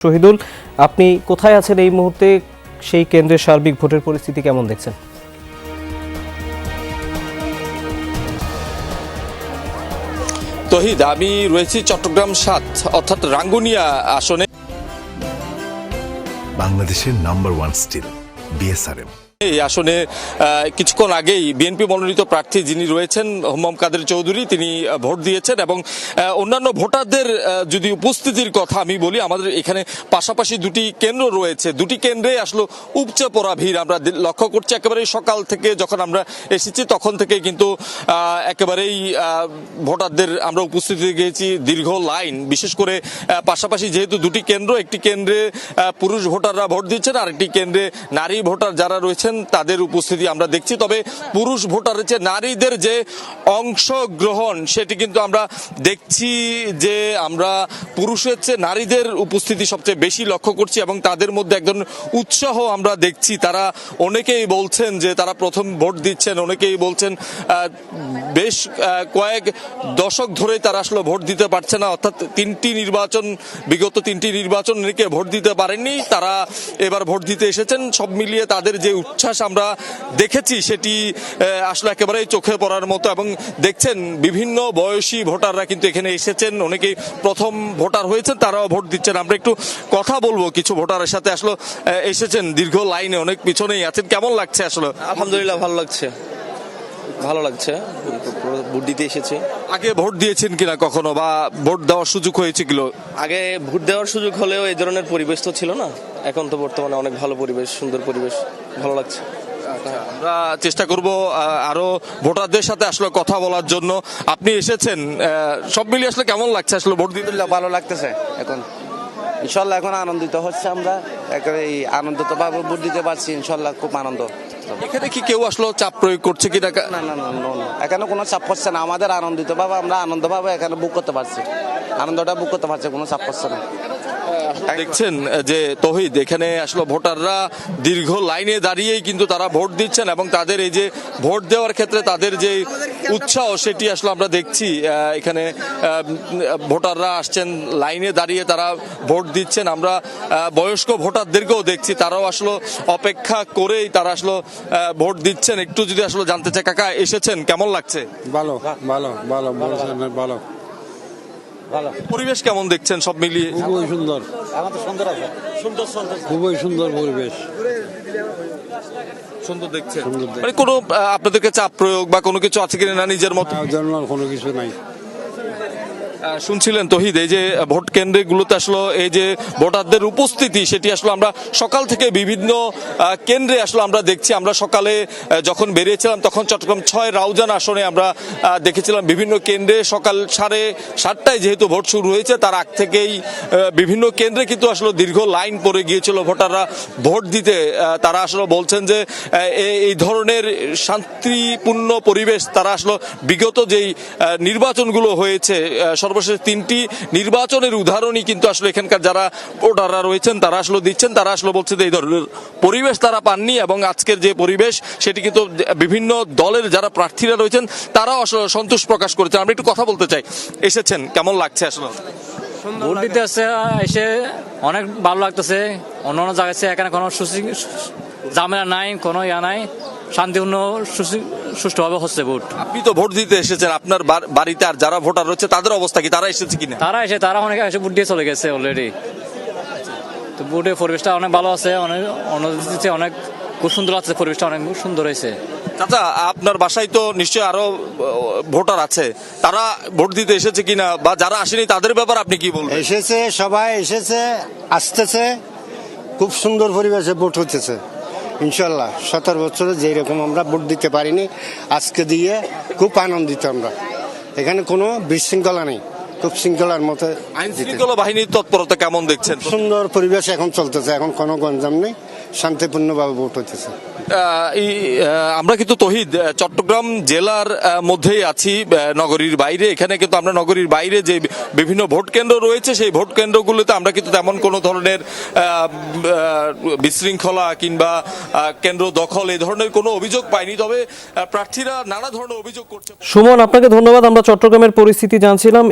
শহীদুল, আপনি কোথায় আছেন এই মুহূর্তে? সেই কেন্দ্রের সার্বিক ভোটের পরিস্থিতি কেমন দেখছেন? তহিদ, আমি রয়েছি চট্টগ্রাম ৭ অর্থাৎ রাঙ্গুনিয়া আসনে। বাংলাদেশের নাম্বার ওয়ান স্টিল বিএসআরএম। এই আসনে কিছুক্ষণ আগেই বিএনপি মনোনীত প্রার্থী যিনি রয়েছেন হুমাম কাদের চৌধুরী, তিনি ভোট দিয়েছেন এবং অন্যান্য ভোটারদের যদি উপস্থিতির কথা আমি বলি, আমাদের এখানে পাশাপাশি দুটি কেন্দ্র রয়েছে। দুটি কেন্দ্রে আসলে উপচে পড়া ভিড় আমরা লক্ষ্য করছি। একেবারেই সকাল থেকে যখন আমরা এসেছি তখন থেকে কিন্তু একেবারেই ভোটারদের আমরা উপস্থিতি গিয়েছি, দীর্ঘ লাইন। বিশেষ করে পাশাপাশি যেহেতু দুটি কেন্দ্র, একটি কেন্দ্রে পুরুষ ভোটাররা ভোট দিচ্ছেন, আর একটি কেন্দ্রে নারী ভোটার যারা রয়েছেন তাদের উপস্থিতি আমরা দেখছি। তবে পুরুষ ভোটারের যে নারীদের যে অংশগ্রহণ সেটি কিন্তু আমরা দেখছি যে আমরা পুরুষের চেয়ে নারীদের উপস্থিতি সবচেয়ে বেশি লক্ষ্য করছি এবং তাদের মধ্যে এক ধরনের উৎসাহ আমরা দেখছি। তারা অনেকেই বলছেন যে তারা প্রথম ভোট দিচ্ছেন, অনেকেই বলছেন বেশ কয়েক দশক ধরে তারা আসলে ভোট দিতে পারছে না। অর্থাৎ বিগত তিনটি নির্বাচন অনেকে ভোট দিতে পারেননি, তারা এবার ভোট দিতে এসেছেন। সব মিলিয়ে তাদের যে উচ্ছ্বাস আমরা দেখেছি সেটি আসলে একেবারেই চোখে পড়ার মতো। এবং দেখছেন বিভিন্ন বয়সী ভোটাররা কিন্তু এখানে এসেছেন, অনেকেই প্রথম ভোটার হয়েছেন, তারাও ভোট দিচ্ছেন। আমরা একটু কথা বলবো কিছু ভোটারের সাথে। আসলে এসেছেন দীর্ঘ লাইনে, অনেক পিছনেই আছেন, কেমন লাগছে? আসলে আলহামদুলিল্লাহ ভালো লাগছে, ভোট দিতে এসেছি। আগে ভোট দিয়েছেন কিনা কখনো, বা ভোট দেওয়ার সুযোগ হয়েছে কিলো? আগে ভোট দেওয়ার সুযোগ হলেও এই ধরনের পরিবেশ তো ছিল না। এখন তো বর্তমানে অনেক ভালো পরিবেশ, সুন্দর পরিবেশ, ভালো লাগছে। আমরা চেষ্টা করব আরো ভোটারদের সাথে আসলে কথা বলার জন্য। আপনি এসেছেন, সব মিলিয়ে আসলে কেমন লাগছে আসলে ভোট দিতে? ভালো লাগতেছে। এখন ইনশাল্লাহ এখন আনন্দিত হচ্ছে আমরা, একেবারে আনন্দিত ভাবে ভোট দিতে পারছি। ইনশাল্লাহ খুব আনন্দ। এখানে কি কেউ আসলে চাপ প্রয়োগ করছে কি? না না না না, এখানে কোনো চাপ করছে না। আমাদের আনন্দিত ভাবে আমরা আনন্দ ভাবে এখানে বুক করতে পারছি, আনন্দটা বুক করতে পারছি, কোনো চাপ করছে না। দেখছেন যে তহিদ, এখানে আসলে ভোটাররা দীর্ঘ লাইনে দাঁড়িয়েই কিন্তু তারা ভোট দিচ্ছেন এবং তাদের এই যে ভোট দেওয়ার ক্ষেত্রে তাদের যে উৎসাহ সেটি আসলে আমরা দেখছি। এখানে ভোটাররা আসছেন, লাইনে দাঁড়িয়ে তারা ভোট দিচ্ছেন। আমরা বয়স্ক ভোটারদেরকেও দেখছি, তারাও আসলে অপেক্ষা করেই তারা আসলে ভোট দিচ্ছেন। একটু যদি আসলে জানতে চাই, কাকা এসেছেন, কেমন লাগছে? ভালো ভালো ভালো ভালো। পরিবেশ কেমন দেখছেন সব মিলিয়ে? খুবই সুন্দর, খুবই সুন্দর পরিবেশ, সুন্দর দেখছেন। মানে কোনো আপনাদেরকে চাপ প্রয়োগ বা কোনো কিছু আছে কিনা, না নিজের মতো? কোনো কিছু নাই। শুনছিলেন তহিদ, এই যে ভোট কেন্দ্রগুলোতে আসলে এই যে ভোটারদের উপস্থিতি সেটি আসলে আমরা সকাল থেকে বিভিন্ন কেন্দ্রে আসলে আমরা দেখছি। আমরা সকালে যখন বেরিয়েছিলাম তখন চট্টগ্রাম ৬ রাউজান আসনে আমরা দেখেছিলাম বিভিন্ন কেন্দ্রে সকাল 7:30টায় যেহেতু ভোট শুরু হয়েছে, তার আগ থেকেই বিভিন্ন কেন্দ্রে কিন্তু আসলে দীর্ঘ লাইন পড়ে গিয়েছিল ভোটাররা ভোট দিতে। তারা আসলে বলছেন যে এই ধরনের শান্তিপূর্ণ পরিবেশ তারা আসলে বিগত যেই নির্বাচনগুলো হয়েছে, সর্বশেষ 3টি নির্বাচনের উদাহরণই কিন্তু আসলে এখানকার যারা ভোটাররা রয়েছেন তারা আসলে দিচ্ছেন। তারা আসলে বলছে যে এই ধরনের পরিবেশ তারা পাননি এবং আজকের যে পরিবেশ সেটি কিন্তু বিভিন্ন দলের যারা প্রার্থীরা রয়েছেন তারাও আসলে সন্তোষ প্রকাশ করেছেন। আমরা একটু কথা বলতে চাই, এসেছেন, কেমন লাগছে? আসলে ভোট দিতে আসছে, এসে অনেক ভালো লাগতেছে। অন্য অন্য জায়গায় এখানে কোনো ঝামেলা নাই, কোনো ইয়া নাই, শান্তিপূর্ণ সুষ্ঠুভাবে হচ্ছে ভোট। আপনি তো ভোট দিতে এসেছেন, আপনার বাড়িতে আর যারা ভোটার রয়েছে তাদের অবস্থা কি? তারা এসেছে কিনা? তারা অনেকে এসে ভোট দিয়ে চলে গেছে অলরেডি। তো ভোটের পরিবেশটা অনেক ভালো আছে, অনেক খুব সুন্দর আছে, পরিবেশটা অনেক সুন্দর হয়েছে। চাচা, আপনার বাসায় তো নিশ্চয়ই আরো ভোটার আছে, তারা ভোট দিতে এসেছে কিনা, বা যারা আসেনি তাদের ব্যাপার আপনি কি বলবেন? এসেছে, সবাই এসেছে, আসতেছে, খুব সুন্দর পরিবেশে ভোট হতেছে। ইনশাল্লাহ 17 বছরে যেরকম আমরা ভোট দিতে পারিনি, আজকে দিয়ে খুব আনন্দিত আমরা। এখানে কোনো বিশৃঙ্খলা নেই, খুব শৃঙ্খলার মতো। আইন শৃঙ্খলা বাহিনীর তৎপরতা কেমন দেখছেন? সুন্দর পরিবেশ এখন চলতেছে, এখন কোনো গঞ্জাম নেই, শান্তিপূর্ণভাবে ভোট হইতেছে। আমরা কিন্তু তহিদ চট্টগ্রাম জেলার মধ্যেই আছি, নগরীর বাইরে। এখানে কিন্তু আমরা নগরীর বাইরে যে বিভিন্ন ভোট কেন্দ্র রয়েছে সেই ভোট কেন্দ্রগুলোতে আমরা কিন্তু তেমন কোনো ধরনের বিশৃঙ্খলা কিংবা কেন্দ্র দখল এই ধরনের কোনো অভিযোগ পাইনি। তবে প্রার্থীরা নানা ধরনের অভিযোগ করছে। সুমন, আপনাকে ধন্যবাদ। আমরা চট্টগ্রামের পরিস্থিতি জানছিলাম।